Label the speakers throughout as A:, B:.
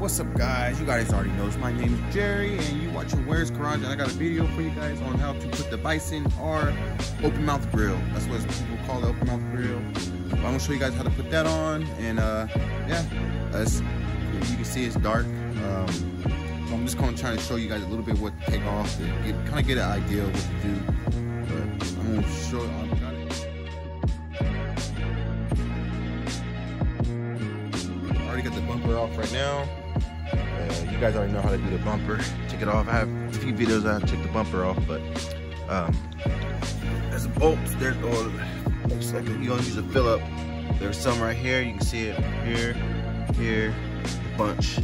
A: What's up, guys? You guys already know my name is Jerry and you watching Where's Garage, and I got a video for you guys on how to put the baysonR open mouth grill. That's what people call it, open mouth grill. I'm gonna show you guys how to put that on, and yeah, as you can see, it's dark. So I'm just gonna try to show you guys a little bit what to take off to kind of get an idea of what to do. But I'm gonna show you. I already got the bumper off right now. You guys already know how to do the bumper. Take it off. I have a few videos I took the bumper off, but there's bolts. There's looks like you're gonna use a Phillip. There's some right here. You can see it here, here, a bunch,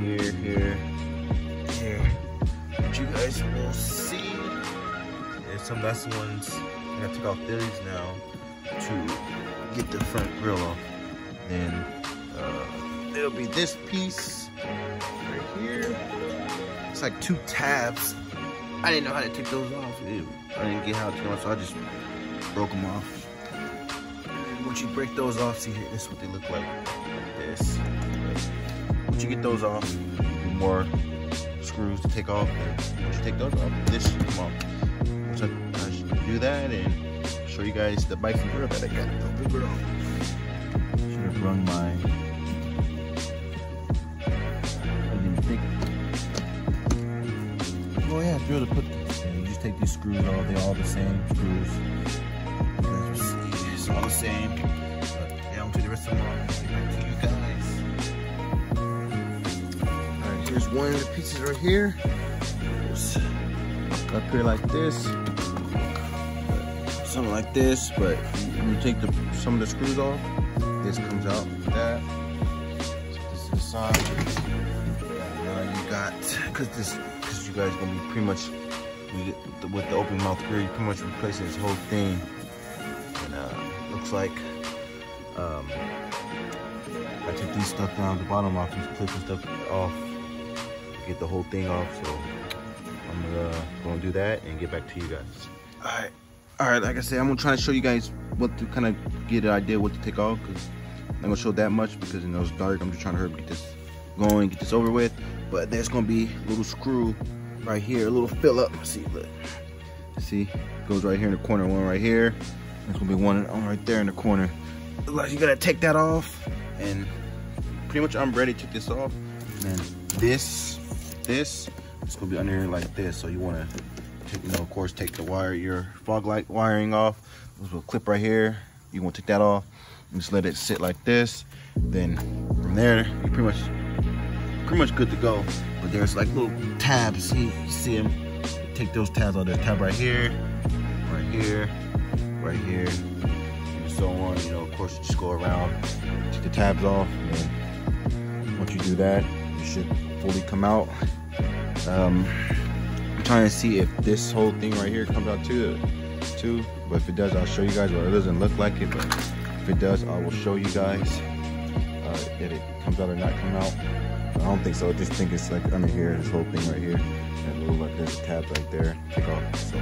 A: here, here, here. But you guys will see. There's some nice ones. I gotta take off these now to get the front grill off. Then it'll be this piece right here. It's like two tabs. I didn't know how to take those off. I didn't get how to take them off, so I just broke them off. And once you break those off, see here, this is what they look like this. Once you get those off, do more screws to take off. And once you take those off, this should come off. Once I should do that and show you guys the bison grill that I got. The grill. Should have run my. Oh yeah, drill to put. You just take these screws off. They're all the same screws. You guys will see, it's all the same. But down to the rest of them. I'll get back to you guys. All right, here's one of the pieces right here. It's up here like this, something like this. But when you take some of the screws off, this comes out like that. This is the side. Now you got, because you guys are gonna be pretty much with the open mouth grill, you're pretty much replacing this whole thing. And looks like I took these stuff down the bottom off, these clips and stuff off, get the whole thing off. So I'm gonna do that and get back to you guys. All right. Like I said, I'm gonna try to show you guys what to kind of get an idea what to take off, because I'm not gonna show that much because you know it's dark. I'm just trying to hurry up, get this going, get this over with. But there's gonna be a little screw right here, a little Phillip. See, look. See, it goes right here in the corner. One right here. There's gonna be one right there in the corner. Like you gotta take that off, and pretty much I'm ready to take this off. And this is gonna be under here like this. So you wanna, of course, take the wire, your fog light wiring off. There's a little clip right here. You wanna take that off and just let it sit like this. Then from there, you pretty much good to go. But there's like little tabs. You see them? Take those tabs out. There's a tab right here, right here, right here, and so on. You know, of course, you just go around, take the tabs off, and once you do that, it should fully come out. I'm trying to see if this whole thing right here comes out too. But if it does, I'll show you guys. Well, it doesn't look like it, but if it does, I will show you guys if it comes out or not come out. I don't think so. I just think it's like under here, this whole thing right here. And a little like there's a tab right there. Take off. So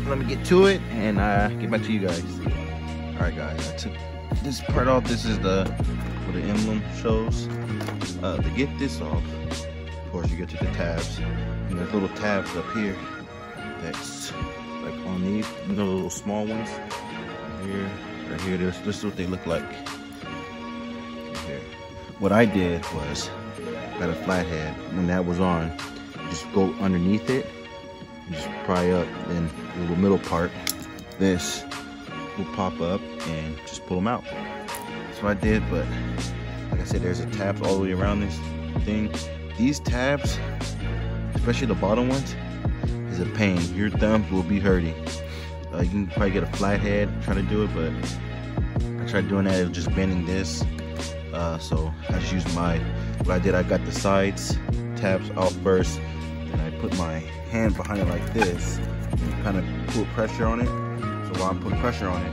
A: let me get to it and get back to you guys. Alright guys, I took this part off. This is where the emblem shows. To get this off, of course you get to the tabs. And there's little tabs up here that's like on these, you know, the little small ones. Right here, this is what they look like. Right here. What I did was got a flathead. When that was on, you just go underneath it and just pry up, and the little middle part, this will pop up and just pull them out. That's what I did. But like I said, there's a tab all the way around this thing. These tabs, especially the bottom ones, is a pain. Your thumbs will be hurting. You can probably get a flathead, try to do it, but I tried doing that, it was just bending this. So I just used what I did, I got the sides tabs out first, and I put my hand behind it like this and kind of put pressure on it. So while I'm putting pressure on it,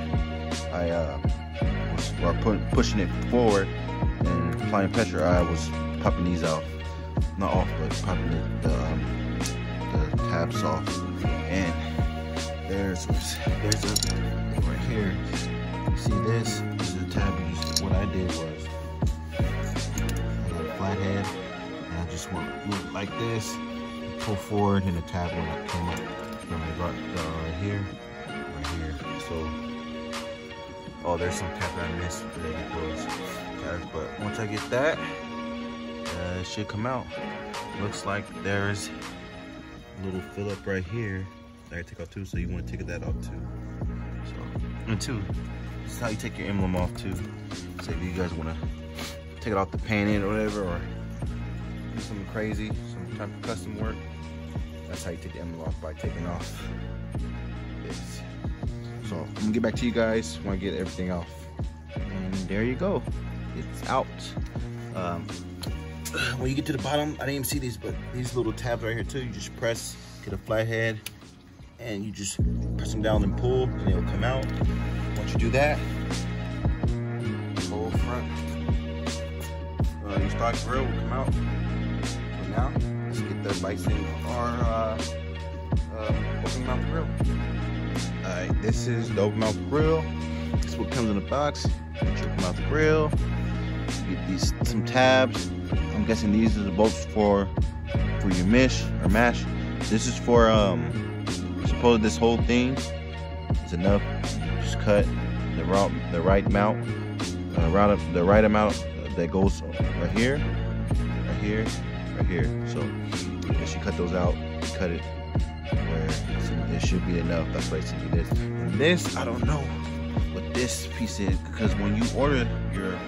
A: while pushing it forward and applying pressure, I was popping these off. Not off, but popping the tabs off. And there's a thing right here. You see this? This is the tab. What I did was I got a flathead it just went like this, pull forward, and the tab will come up from right here. So, oh, there's some tab that I missed. But I get those tabs. But once I get that, it should come out. Looks like there's a little fill up right here that I take off too. So you want to take that off too. So, and two, this is how you take your emblem off too. So if you guys want to take it off the pan end or whatever, or do something crazy, some type of custom work, that's how you take the emblem off, by taking off this. So I'm gonna get back to you guys when I get everything off. And there you go, it's out. When you get to the bottom, I didn't even see these, but these little tabs right here too, you just press, get a flathead, and you just press them down and pull, and it'll come out. Once you do that, whole front, your stock grill will come out. So now, let's get the baysonR open mouth grill. Alright, this is the open mouth grill. This is what comes in the box. Get your open mouth grill. You get these some tabs. I'm guessing these are the bolts for your mash. This is for suppose this whole thing is enough. Just cut the right amount, the right amount that goes right here. So as you cut those out, cut it where it should be enough. That's why it's gonna be this. And this, I don't know what this piece is, because when you order your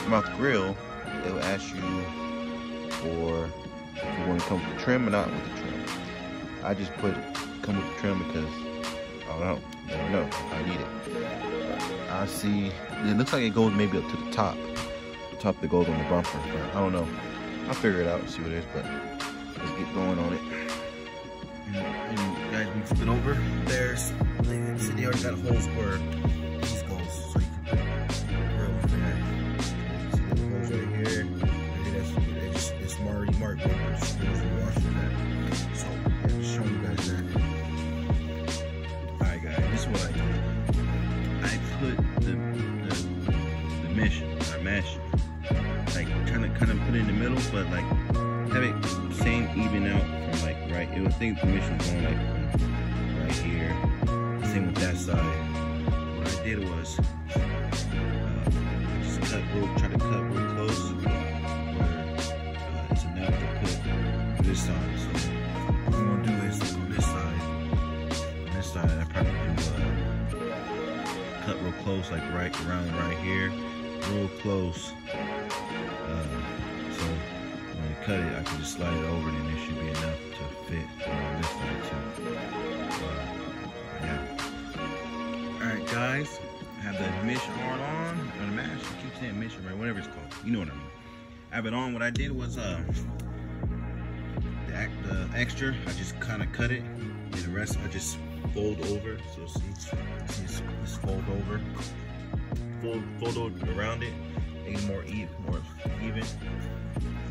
A: mouth grill, it will ask you for if you want to come with the trim or not with the trim. I just put come with the trim because I don't know. I don't know. I need it. I see. It looks like it goes maybe up to the top. The top that goes on the bumper. But I don't know. I'll figure it out and see what it is. But let's get going on it. And guys, when you flip it over, there's. See, they already got holes where these goes, so you can put grill in there. See the holes right here. It's already marked where the screws and washers at. So yeah, just showing you guys that. Alright guys, this is what I did. I put the mesh, like kind of put it in the middle, but like have it same even out from like right. It would think the mesh was going like from right here. Same with that side. What I did was I just try to cut real close where it's enough to put this side. So what I'm gonna do is on this side I probably do cut real close, like right around right here, real close. So when I cut it, I can just slide it over, and it should be enough to fit on this side too. Yeah. All right, guys, I have the mesh on, or the mash. I keep saying mesh, right? Whatever it's called. You know what I mean. I have it on. What I did was the extra, I just kind of cut it, and the rest I just fold over. So see it's fold over, fold over around it, make it more even.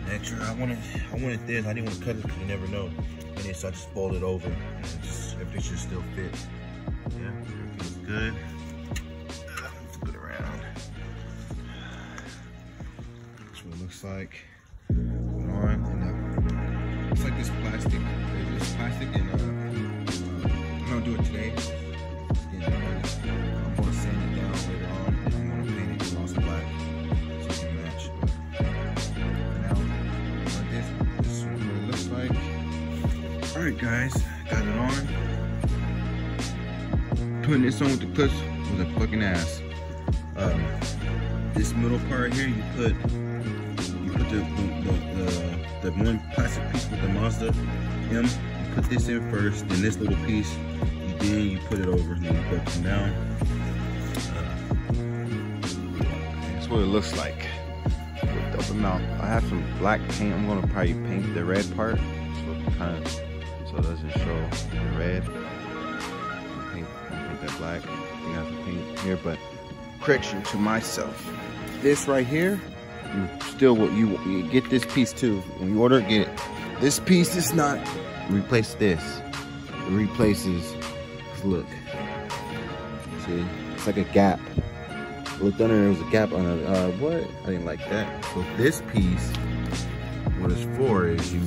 A: The extra, I wanted this. I didn't want to cut it because you never know. And then so I just fold it over, and everything should still fit. Yeah, everything's good. Flip it around. That's what it looks like. It's like this plastic. It's plastic, and I'm gonna do it today. I'm gonna sand it down later on, and I'm gonna paint it gloss black so it can match. But now, like this is what it looks like. All right, guys, got it on. Putting this on with the clips was a fucking ass. This middle part here, you put the one plastic piece with the Mazda M. You put this in first, then this little piece, then you put it over, and then you put them down. That's what it looks like with the open mouth. I have some black paint. I'm gonna probably paint the red part, so it doesn't show the red. Paint that black. I think I have to paint here, but correction to myself. This right here, you get this piece too. When you order it, get it. This piece is not replace this. It replaces. Look, see, it's like a gap. Looked under, there was a gap on it. What? I didn't like that. So this piece, what what it's for is you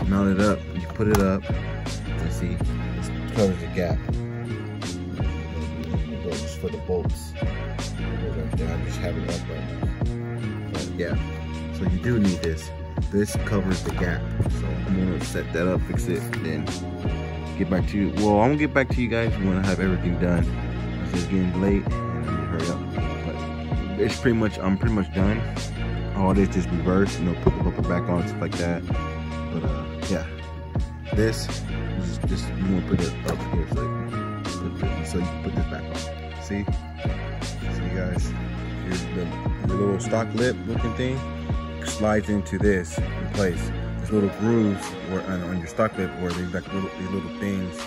A: mount it up, you put it up, and see, it covers the gap. It goes for the bolts. Right there. I just have it up right now. But yeah, so you do need this. This covers the gap. So I'm gonna set that up, fix it, and then get back to you. Well, I'm gonna get back to you guys when I have everything done. It's getting late, and I need to hurry up. But it's pretty much, I'm pretty much done. All this just reverse, you know, put the bumper back on, stuff like that. But yeah, this just you want to put it up here so you can put this back on. See you guys. Here's the little stock lip looking thing slides into this in place. There's little grooves where on your stock lip where they've got these little things.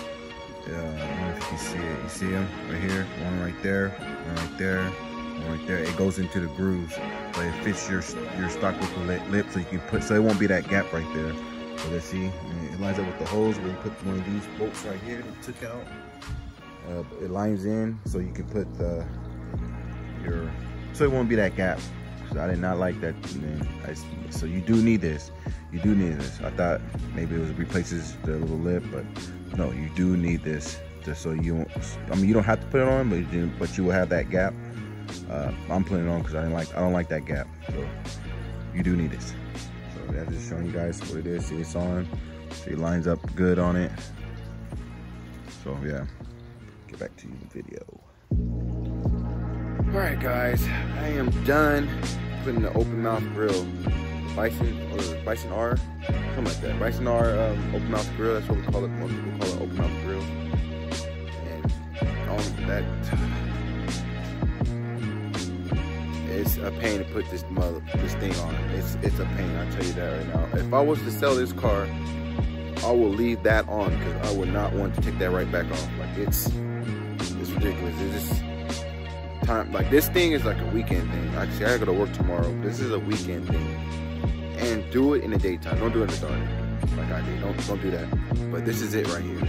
A: I don't know if you can see it. You see them right here, one right there, one right there. Right there, it goes into the grooves, but it fits your stock lip, so you can put, so it won't be that gap right there. So let's see, it lines up with the holes where you put one of these bolts right here that you took out. It lines in, so you can put so it won't be that gap. So I did not like that. So you do need this. You do need this. I thought maybe it replaces the little lip, but no, you do need this. Just so you won't. I mean, you don't have to put it on, but you will have that gap. I'm putting it on because I don't like that gap. So you do need this. So yeah, just showing you guys what it is. See, it's on. See, it lines up good on it. So yeah, get back to the video. All right, guys, I am done putting the open mouth grill, baysonR, something like that. baysonR open mouth grill. That's what we call it. Most people call it open mouth grill. And on that. It's a pain to put this thing on. It's a pain, I tell you that right now. If I was to sell this car, I will leave that on because I would not want to take that right back off. Like it's ridiculous. It's just time. Like this thing is like a weekend thing. Actually, I gotta go to work tomorrow. This is a weekend thing, and do it in the daytime. Don't do it in the dark like I did. Don't do that. But this is it right here.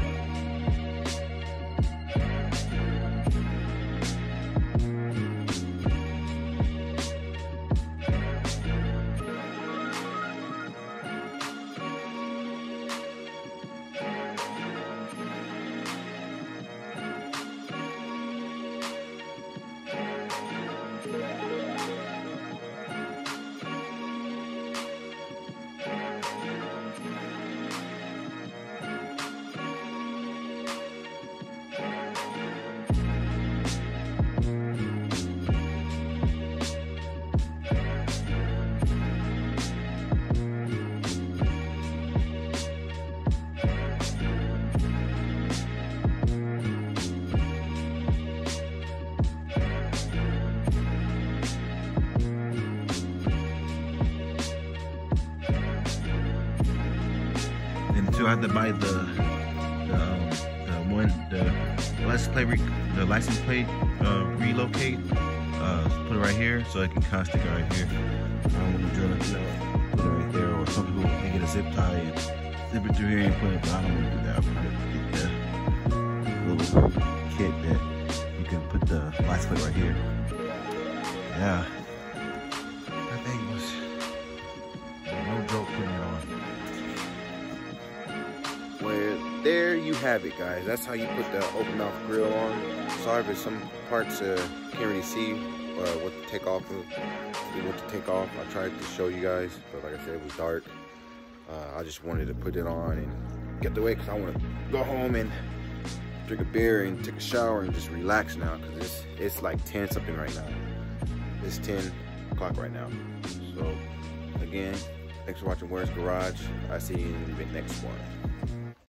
A: So I had to buy the license plate relocate. Put it right here so I can kind of stick it right here. I don't want to drill it, put it right there. Or some people can get a zip tie and zip it through here and put it. But I don't want to do that. I'm going to get the little kit that you can put the license plate right here. Yeah, that thing was no joke putting it on. Well, there you have it, guys. That's how you put the open mouth grill on. Sorry if some parts can't really see what to take off of. I tried to show you guys, but like I said, it was dark. I just wanted to put it on and get away because I want to go home and drink a beer and take a shower and just relax now because it's like 10 something right now. It's 10 o'clock right now. So again, thanks for watching Where's Garage. I'll see you in the next one.